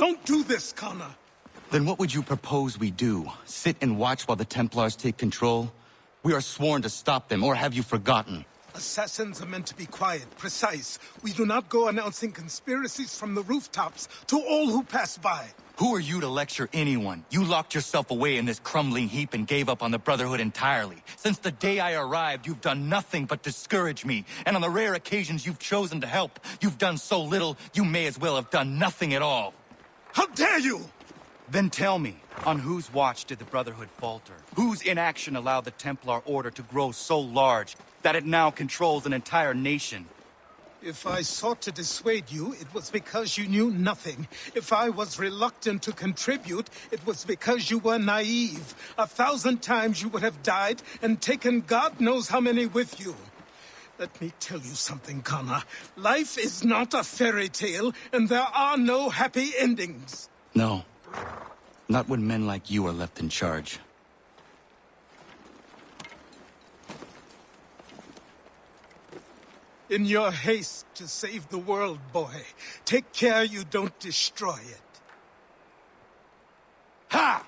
Don't do this, Connor. Then what would you propose we do? Sit and watch while the Templars take control? We are sworn to stop them, or have you forgotten? Assassins are meant to be quiet, precise. We do not go announcing conspiracies from the rooftops to all who pass by. Who are you to lecture anyone? You locked yourself away in this crumbling heap and gave up on the Brotherhood entirely. Since the day I arrived, you've done nothing but discourage me. And on the rare occasions you've chosen to help, you've done so little, you may as well have done nothing at all. How dare you! Then tell me, on whose watch did the Brotherhood falter? Whose inaction allowed the Templar Order to grow so large that it now controls an entire nation? If I sought to dissuade you, it was because you knew nothing. If I was reluctant to contribute, it was because you were naive. 1,000 times you would have died and taken God knows how many with you. Let me tell you something, Connor. Life is not a fairy tale, and there are no happy endings. No. Not when men like you are left in charge. In your haste to save the world, boy, take care you don't destroy it. Ha!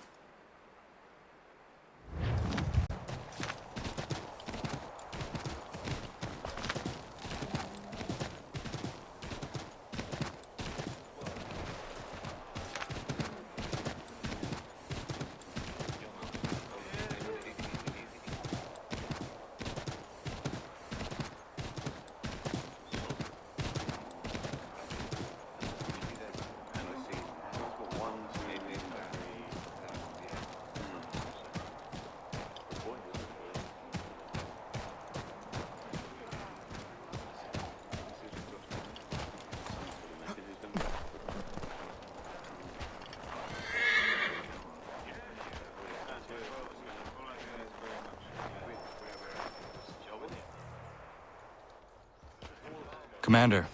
Commander.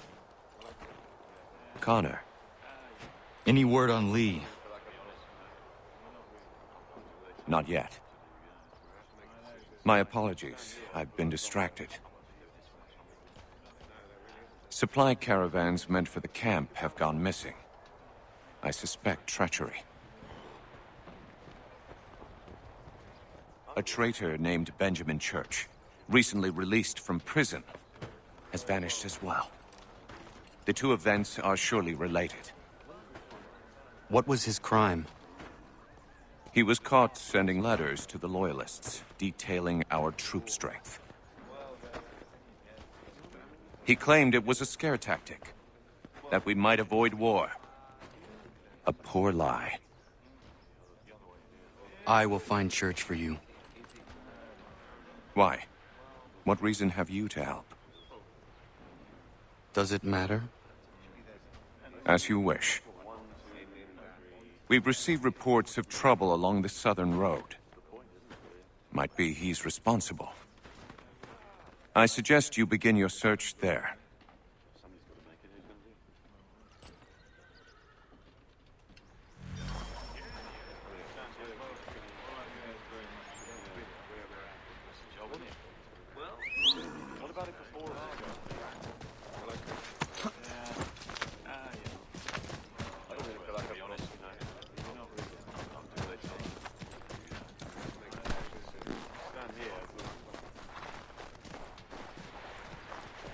Connor. Any word on Lee? Not yet. My apologies. I've been distracted. Supply caravans meant for the camp have gone missing. I suspect treachery. A traitor named Benjamin Church, recently released from prison, has vanished as well. The two events are surely related. What was his crime? He was caught sending letters to the Loyalists, detailing our troop strength. He claimed it was a scare tactic, that we might avoid war. A poor lie. I will find Church for you. Why? What reason have you to help? Does it matter? As you wish. We've received reports of trouble along the southern road. Might be he's responsible. I suggest you begin your search there.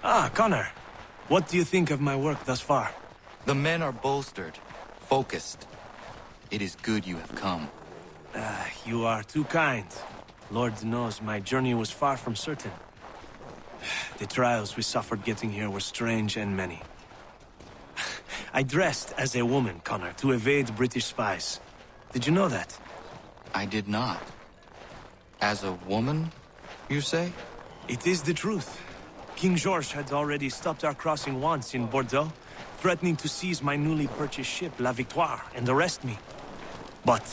Ah, Connor. What do you think of my work thus far? The men are bolstered, focused. It is good you have come. You are too kind. Lord knows my journey was far from certain. The trials we suffered getting here were strange and many. I dressed as a woman, Connor, to evade British spies. Did you know that? I did not. As a woman, you say? It is the truth. King George had already stopped our crossing once in Bordeaux, threatening to seize my newly purchased ship, La Victoire, and arrest me. But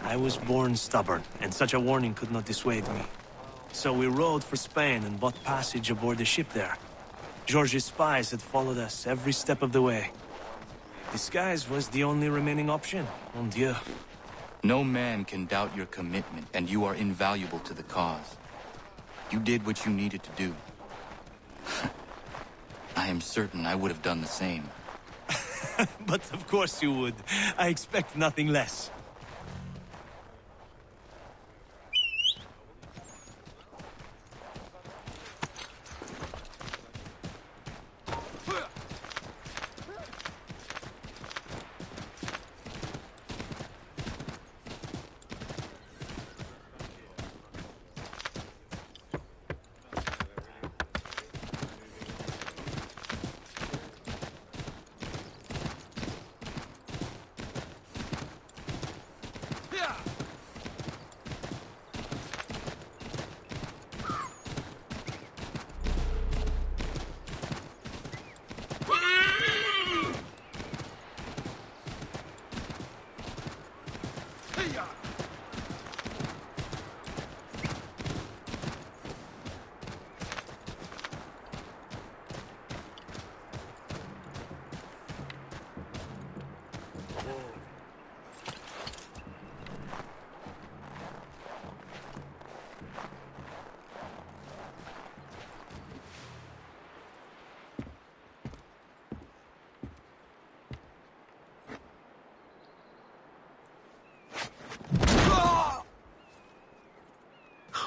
I was born stubborn, and such a warning could not dissuade me. So we rode for Spain and bought passage aboard the ship there. George's spies had followed us every step of the way. Disguise was the only remaining option, mon Dieu. No man can doubt your commitment, and you are invaluable to the cause. You did what you needed to do. I am certain I would have done the same. But of course you would. I expect nothing less.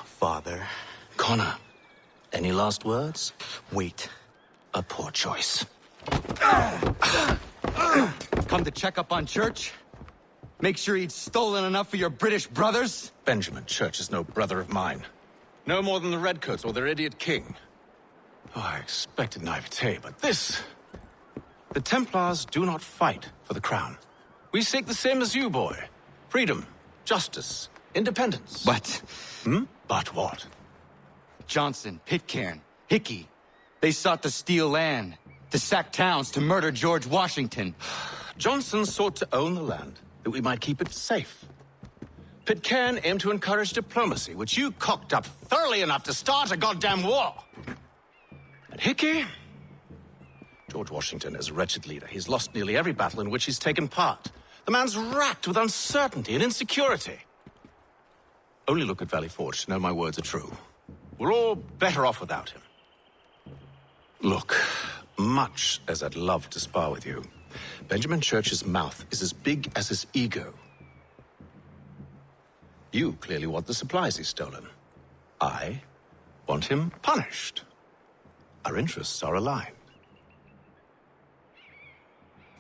Father. Connor, any last words? Wait. A poor choice. Come to check up on Church? Make sure he'd stolen enough for your British brothers? Benjamin Church is no brother of mine. No more than the Redcoats or their idiot king. Oh, I expected naivete, but this... The Templars do not fight for the crown. We seek the same as you, boy. Freedom, justice, independence. But... But what? Johnson, Pitcairn, Hickey, they sought to steal land, to sack towns, to murder George Washington. Johnson sought to own the land, that we might keep it safe. Pitcairn aimed to encourage diplomacy, which you cocked up thoroughly enough to start a goddamn war. And Hickey? George Washington is a wretched leader. He's lost nearly every battle in which he's taken part. The man's racked with uncertainty and insecurity. Only look at Valley Forge to know my words are true. We're all better off without him. Look, much as I'd love to spar with you, Benjamin Church's mouth is as big as his ego. You clearly want the supplies he's stolen. I want him punished. Our interests are aligned.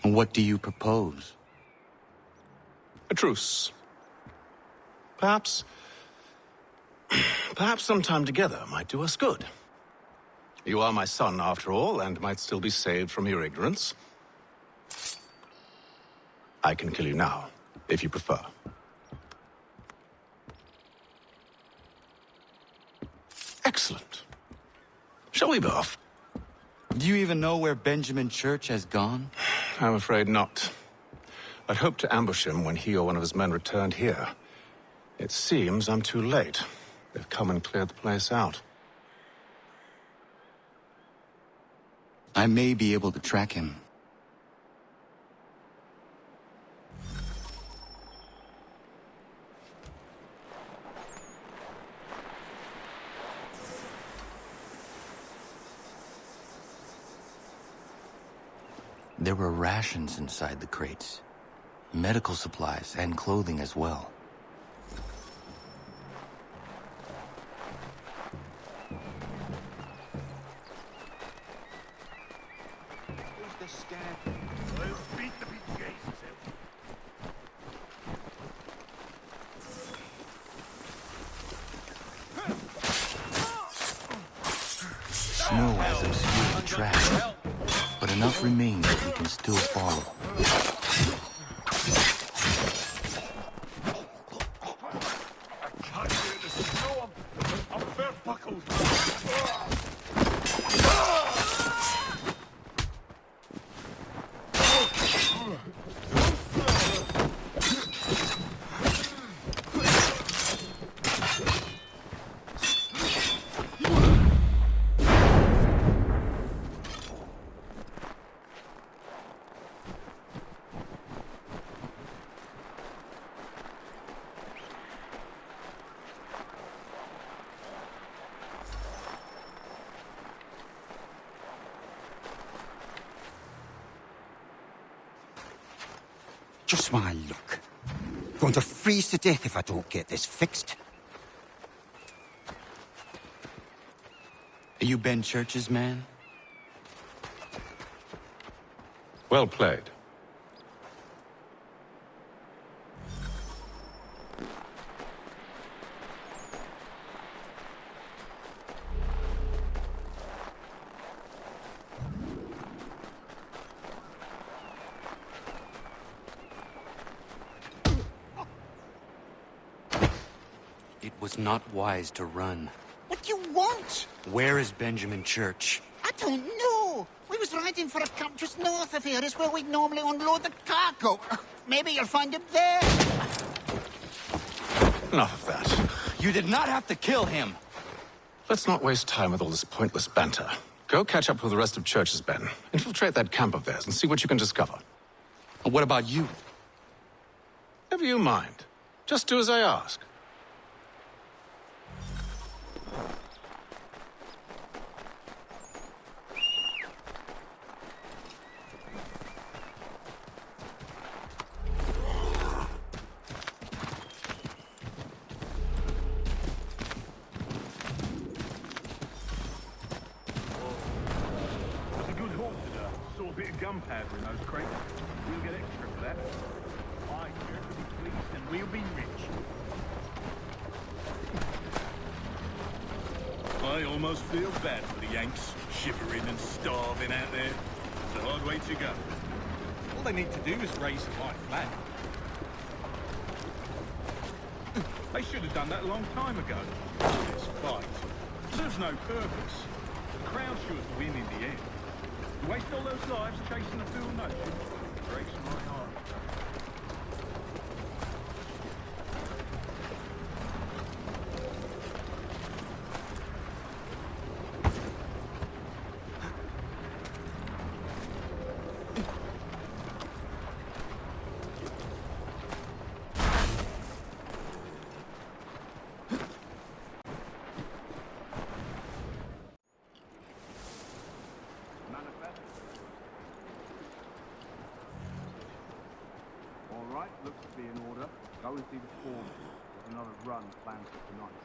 What do you propose? A truce. Perhaps some time together might do us good. You are my son, after all, and might still be saved from your ignorance. I can kill you now, if you prefer. Excellent. Shall we be off? Do you even know where Benjamin Church has gone? I'm afraid not. I'd hoped to ambush him when he or one of his men returned here. It seems I'm too late. They've come and cleared the place out. I may be able to track him. There were rations inside the crates. Medical supplies and clothing as well. Snow has obscured the track, but enough remains that we can still follow. Just my luck. Going to freeze to death if I don't get this fixed. Are you Ben Church's man? Well played. It was not wise to run. What do you want? Where is Benjamin Church? I don't know. We was riding for a camp just north of here. It's where we'd normally unload the cargo. Maybe you'll find him there. Enough of that. You did not have to kill him! Let's not waste time with all this pointless banter. Go catch up with the rest of Church's men. Infiltrate that camp of theirs and see what you can discover. What about you? Never you mind. Just do as I ask. Gunpowder in those crates. We'll get extra for that. My church will be pleased and we'll be rich. I almost feel bad for the Yanks, shivering and starving out there. It's a hard way to go. All they need to do is raise the white flag. They should have done that a long time ago. This fight serves no purpose. The crowd should win in the end. You waste all those lives chasing a fool notion. It breaks my heart. Alright, looks to be in order. Go and see the foreman. There's another run planned for tonight.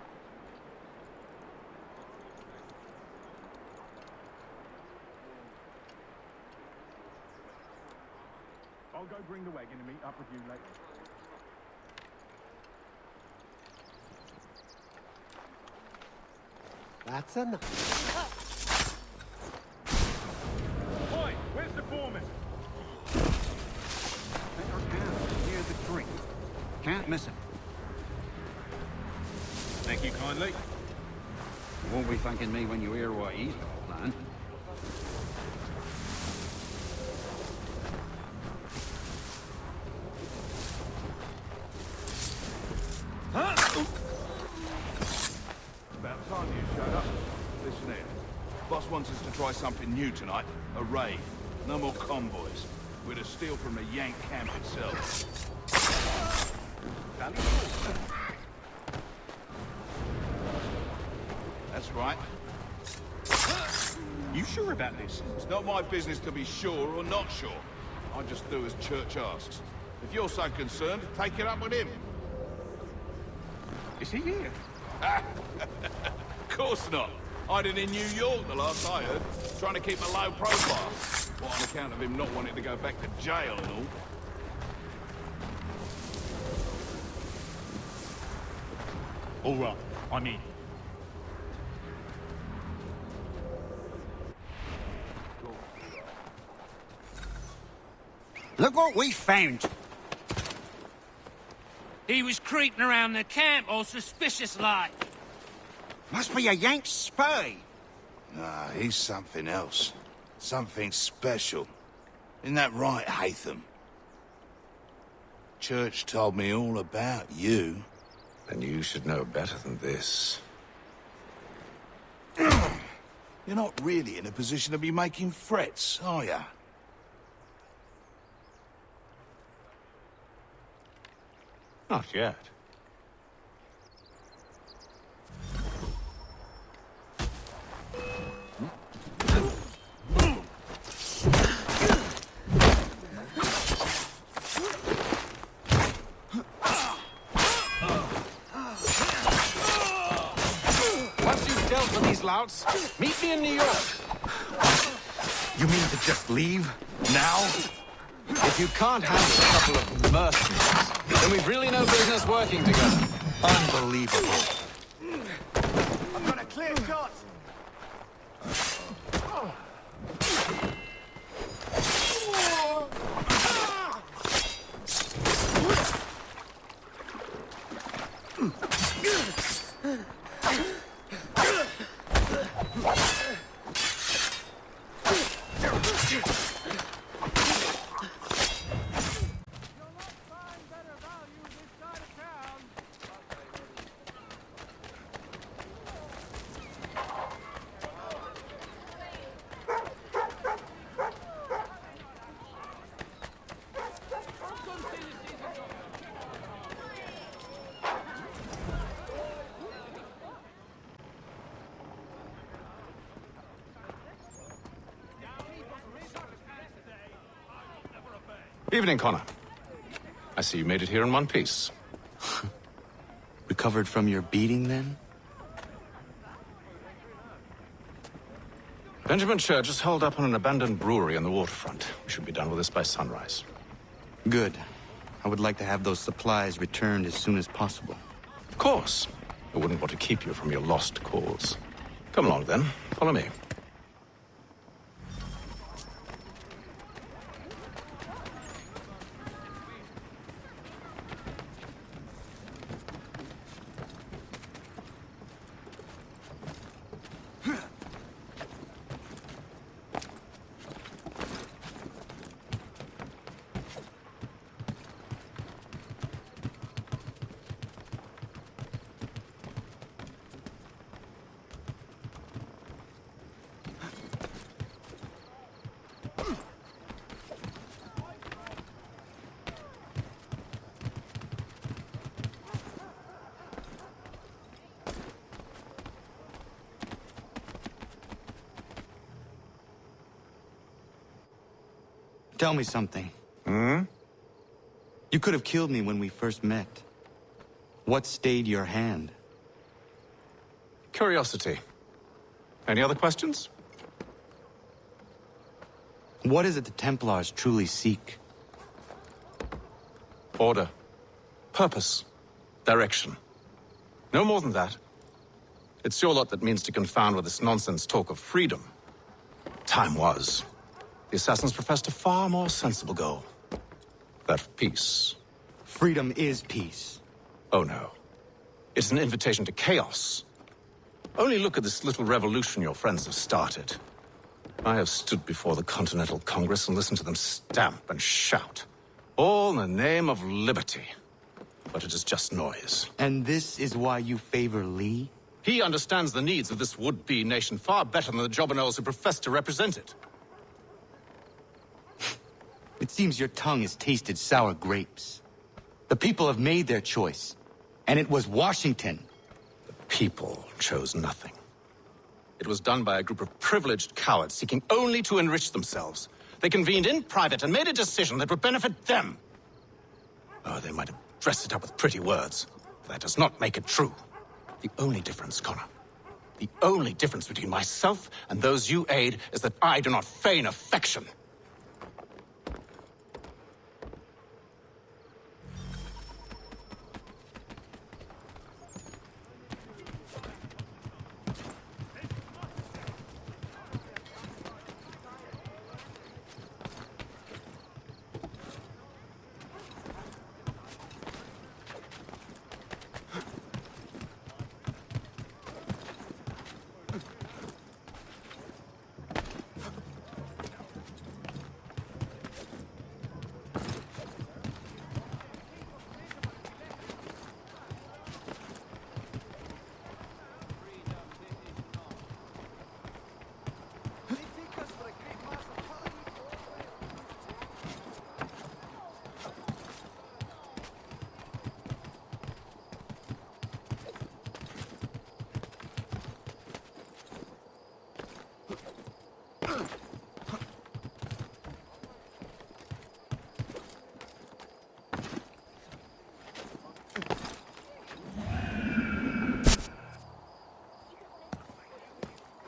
I'll go bring the wagon and meet up with you later. That's enough. Oi, where's the foreman? Better down near the creek. Can't miss him. Thank you kindly. You won't be thanking me when you hear what he's got planned. About time you showed up. Listen here. Boss wants us to try something new tonight. A raid. No more convoys. We're to steal from the Yank camp itself. That's right. You sure about this? It's not my business to be sure or not sure. I just do as Church asks. If you're so concerned, take it up with him. Is he here? Of course not. Hiding in New York, the last I heard. Trying to keep a low profile. What, on account of him not wanting to go back to jail and all? All right, I'm in. Look what we found. He was creeping around the camp all suspicious like. Must be a Yank spy. Nah, he's something else. Something special. Isn't that right, Haytham? Church told me all about you. And you should know better than this. You're not really in a position to be making threats, are ya? Not yet. for these louts. Meet me in New York. You mean to just leave? Now? If you can't handle a couple of mercenaries, then we've really no business working together. Unbelievable. I've got a clear shot. Evening, Connor. I see you made it here in one piece. Recovered from your beating, then? Benjamin Church is holed up on an abandoned brewery on the waterfront. We should be done with this by sunrise. Good. I would like to have those supplies returned as soon as possible. Of course. I wouldn't want to keep you from your lost cause. Come along, then. Follow me. Tell me something. Hmm? You could have killed me when we first met. What stayed your hand? Curiosity. Any other questions? What is it the Templars truly seek? Order. Purpose. Direction. No more than that. It's your lot that means to confound with this nonsense talk of freedom. Time was. The assassins professed a far more sensible goal. That of peace. Freedom is peace. Oh no. It's an invitation to chaos. Only look at this little revolution your friends have started. I have stood before the Continental Congress and listened to them stamp and shout. All in the name of liberty. But it is just noise. And this is why you favor Lee? He understands the needs of this would-be nation far better than the jobberknolls who profess to represent it. It seems your tongue has tasted sour grapes. The people have made their choice, and it was Washington. The people chose nothing. It was done by a group of privileged cowards seeking only to enrich themselves. They convened in private and made a decision that would benefit them. Oh, they might have dressed it up with pretty words, but that does not make it true. The only difference, Connor, the only difference between myself and those you aid is that I do not feign affection.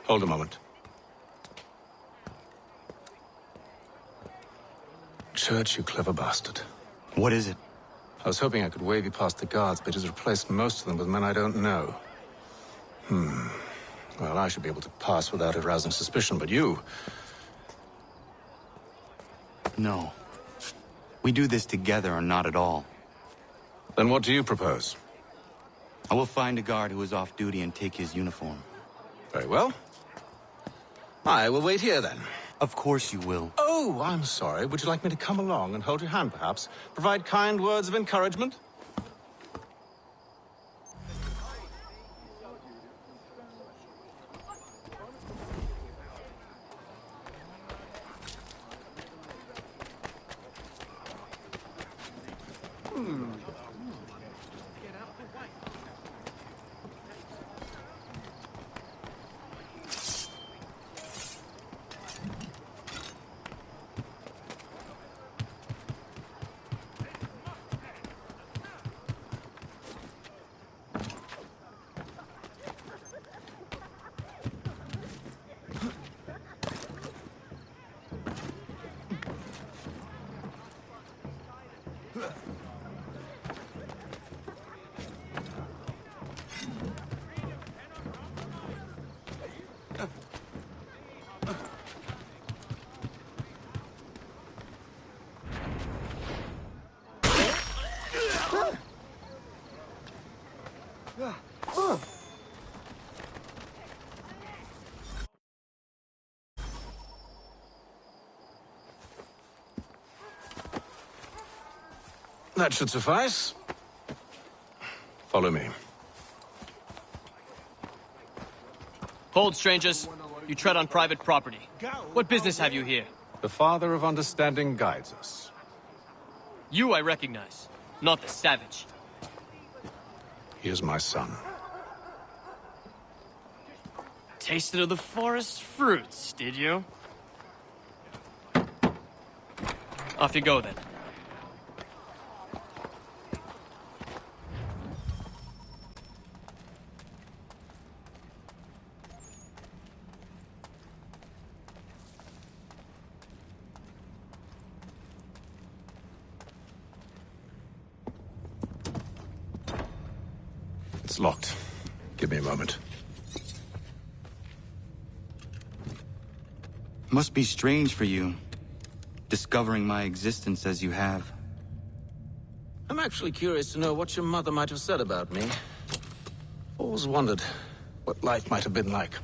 Hold a moment. Church, you clever bastard. What is it? I was hoping I could wave you past the guards, but he's replaced most of them with men I don't know. Well, I should be able to pass without arousing suspicion, but you... No. We do this together or not at all. Then what do you propose? I will find a guard who is off duty and take his uniform. Very well. I will wait here, then. Of course you will. Oh, I'm sorry. Would you like me to come along and hold your hand, perhaps? Provide kind words of encouragement? That should suffice. Follow me. Hold, strangers. You tread on private property. What business have you here? The Father of Understanding guides us. You I recognize, not the savage. He is my son. Tasted of the forest fruits, did you? Off you go, then. It's locked. Give me a moment. Must be strange for you, discovering my existence as you have. I'm actually curious to know what your mother might have said about me. Always wondered what life might have been like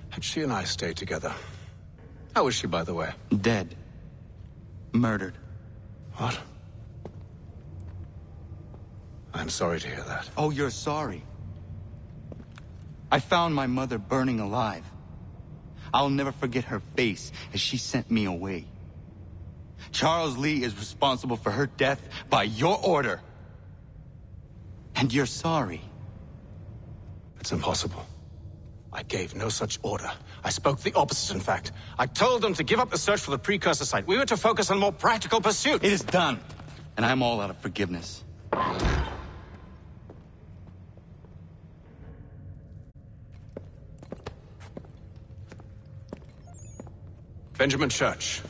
had she and I stayed together. How is she, by the way? Dead. Murdered. What? I'm sorry to hear that. Oh, you're sorry. I found my mother burning alive. I'll never forget her face as she sent me away. Charles Lee is responsible for her death by your order. And you're sorry. It's impossible. I gave no such order. I spoke the opposite, in fact. I told them to give up the search for the precursor site. We were to focus on more practical pursuits. It is done. And I'm all out of forgiveness. Benjamin Church,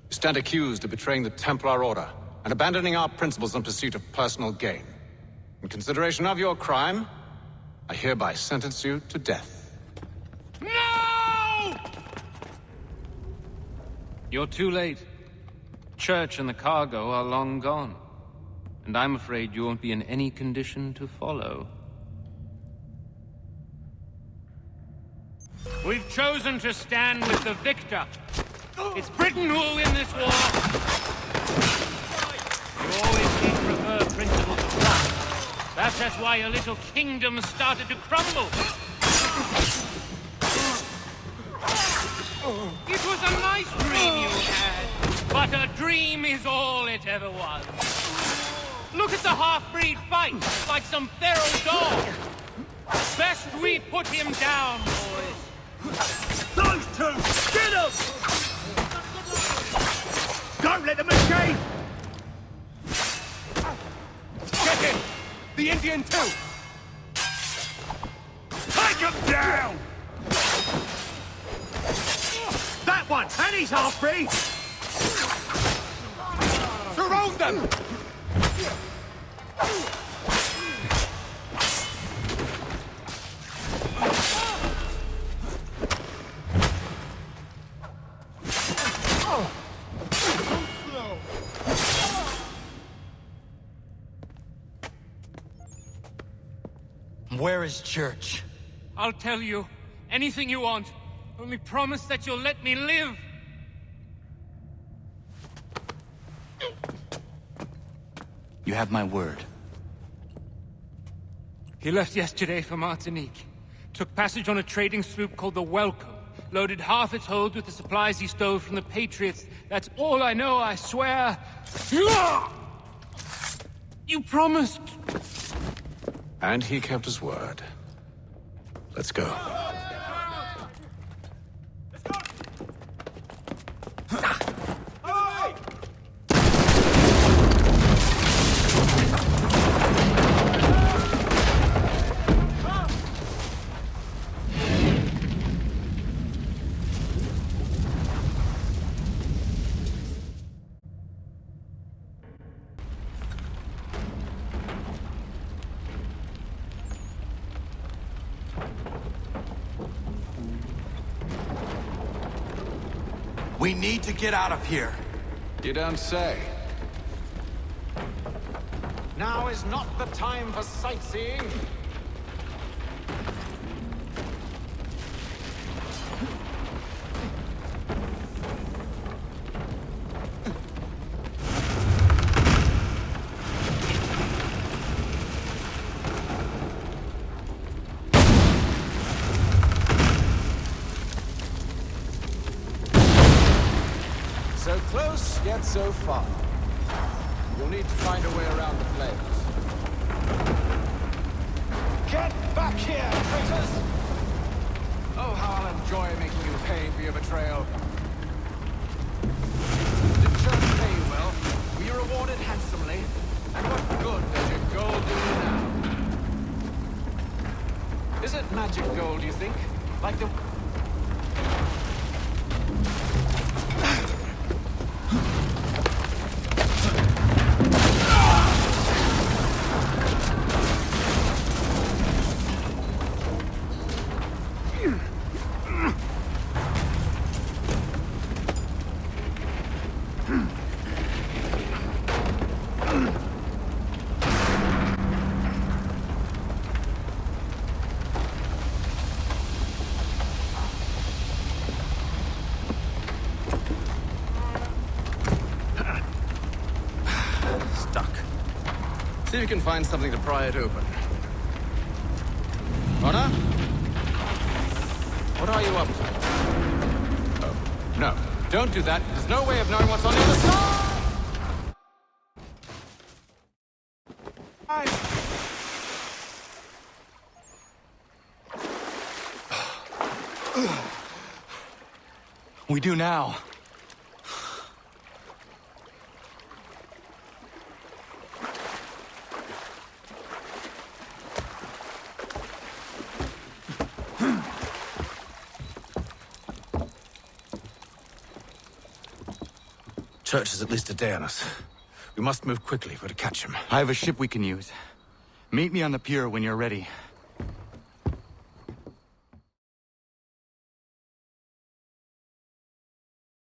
you stand accused of betraying the Templar Order and abandoning our principles in pursuit of personal gain. In consideration of your crime, I hereby sentence you to death. No! You're too late. Church and the cargo are long gone. And I'm afraid you won't be in any condition to follow. We've chosen to stand with the victor. It's Britain who will win this war. You always seem to prefer principles of blood. Perhaps that's why your little kingdom started to crumble. It was a nice dream you had, but a dream is all it ever was. Look at the half-breed fight, like some feral dog. Best we put him down, boys. Those two! Get them! Don't let them escape! Get him! The Indian too! Take him down! one, and he's half-breed! Surround them! Where is Church? I'll tell you. Anything you want. Only promise that you'll let me live. You have my word. He left yesterday for Martinique. Took passage on a trading sloop called the Welcome. Loaded half its hold with the supplies he stole from the Patriots. That's all I know, I swear. You promised. And he kept his word. Let's go. We need to get out of here. You don't say. Now is not the time for sightseeing. So close, yet so far. You'll need to find a way around the flames. Get back here, traitors! Oh, how I'll enjoy making you pay for your betrayal. Did Church pay you well? Were you rewarded handsomely? And what good does your gold do you now? Is it magic gold, you think? Like the... See if you can find something to pry it open. Connor? What are you up to? Oh, no. Don't do that. There's no way of knowing what's on the other side! We do now. Church is at least a day on us. We must move quickly if we're to catch him. I have a ship we can use. Meet me on the pier when you're ready.